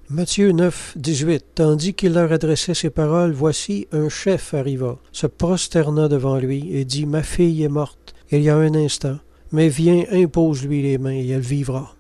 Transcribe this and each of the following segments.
Matthieu 9, 18. Tandis qu'il leur adressait ces paroles, voici, un chef arriva, se prosterna devant lui et dit, « Ma fille est morte, il y a un instant, mais viens, impose-lui les mains et elle vivra. »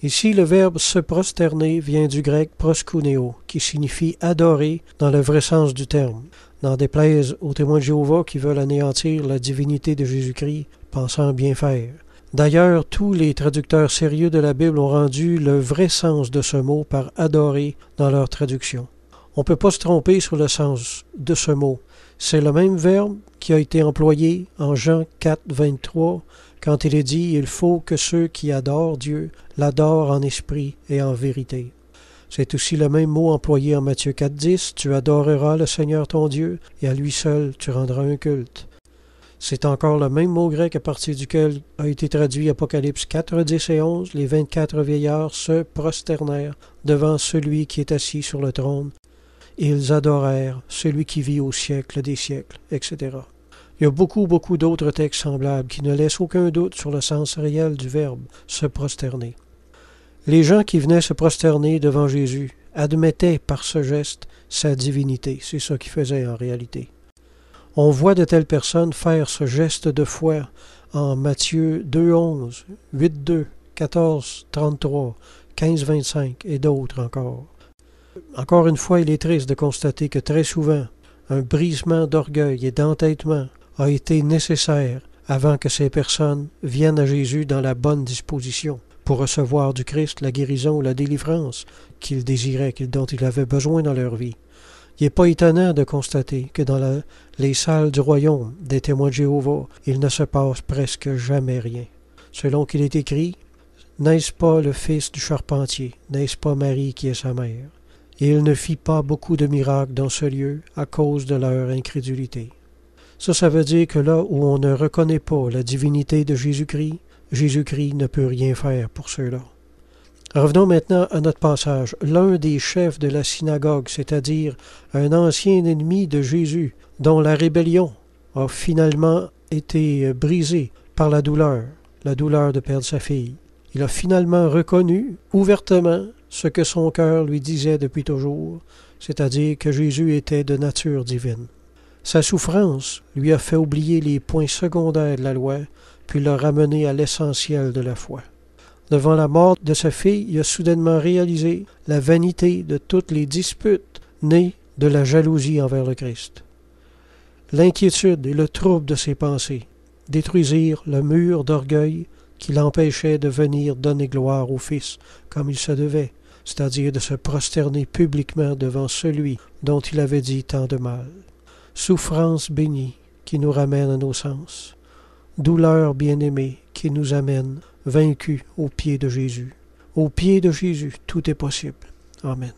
Ici, le verbe « se prosterner » vient du grec « proskuneo » qui signifie « adorer » dans le vrai sens du terme. N'en déplaise aux témoins de Jéhovah qui veulent anéantir la divinité de Jésus-Christ, pensant bien faire. D'ailleurs, tous les traducteurs sérieux de la Bible ont rendu le vrai sens de ce mot par « adorer » dans leur traduction. On ne peut pas se tromper sur le sens de ce mot. C'est le même verbe qui a été employé en Jean 4, 23, quand il est dit « Il faut que ceux qui adorent Dieu l'adorent en esprit et en vérité ». C'est aussi le même mot employé en Matthieu 4, 10 « Tu adoreras le Seigneur ton Dieu et à lui seul tu rendras un culte ». C'est encore le même mot grec à partir duquel a été traduit Apocalypse 4, 10 et 11. Les 24 vieillards se prosternèrent devant celui qui est assis sur le trône. Ils adorèrent celui qui vit au siècle des siècles, etc. Il y a beaucoup d'autres textes semblables qui ne laissent aucun doute sur le sens réel du verbe « se prosterner ». Les gens qui venaient se prosterner devant Jésus admettaient par ce geste sa divinité. C'est ça qu'ils faisaient en réalité. On voit de telles personnes faire ce geste de foi en Matthieu 2, 11, 8, 2, 14, 33, 15, 25 et d'autres encore. Encore une fois, il est triste de constater que très souvent, un brisement d'orgueil et d'entêtement a été nécessaire avant que ces personnes viennent à Jésus dans la bonne disposition pour recevoir du Christ la guérison ou la délivrance qu'ils désiraient, dont ils avaient besoin dans leur vie. Il n'est pas étonnant de constater que dans les salles du royaume des témoins de Jéhovah, il ne se passe presque jamais rien. Selon qu'il est écrit, « N'est-ce pas le fils du charpentier? N'est-ce pas Marie qui est sa mère? » Et il ne fit pas beaucoup de miracles dans ce lieu à cause de leur incrédulité. Ça veut dire que là où on ne reconnaît pas la divinité de Jésus-Christ, Jésus-Christ ne peut rien faire pour ceux-là. Revenons maintenant à notre passage. L'un des chefs de la synagogue, c'est-à-dire un ancien ennemi de Jésus, dont la rébellion a finalement été brisée par la douleur de perdre sa fille. Il a finalement reconnu ouvertement ce que son cœur lui disait depuis toujours, c'est-à-dire que Jésus était de nature divine. Sa souffrance lui a fait oublier les points secondaires de la loi, puis l'a ramené à l'essentiel de la foi. Devant la mort de sa fille, il a soudainement réalisé la vanité de toutes les disputes nées de la jalousie envers le Christ. L'inquiétude et le trouble de ses pensées détruisirent le mur d'orgueil qui l'empêchait de venir donner gloire au Fils comme il se devait, c'est-à-dire de se prosterner publiquement devant celui dont il avait dit tant de mal. Souffrance bénie qui nous ramène à nos sens. Douleur bien-aimée qui nous amène vaincus au pied de Jésus. Au pied de Jésus, tout est possible. Amen.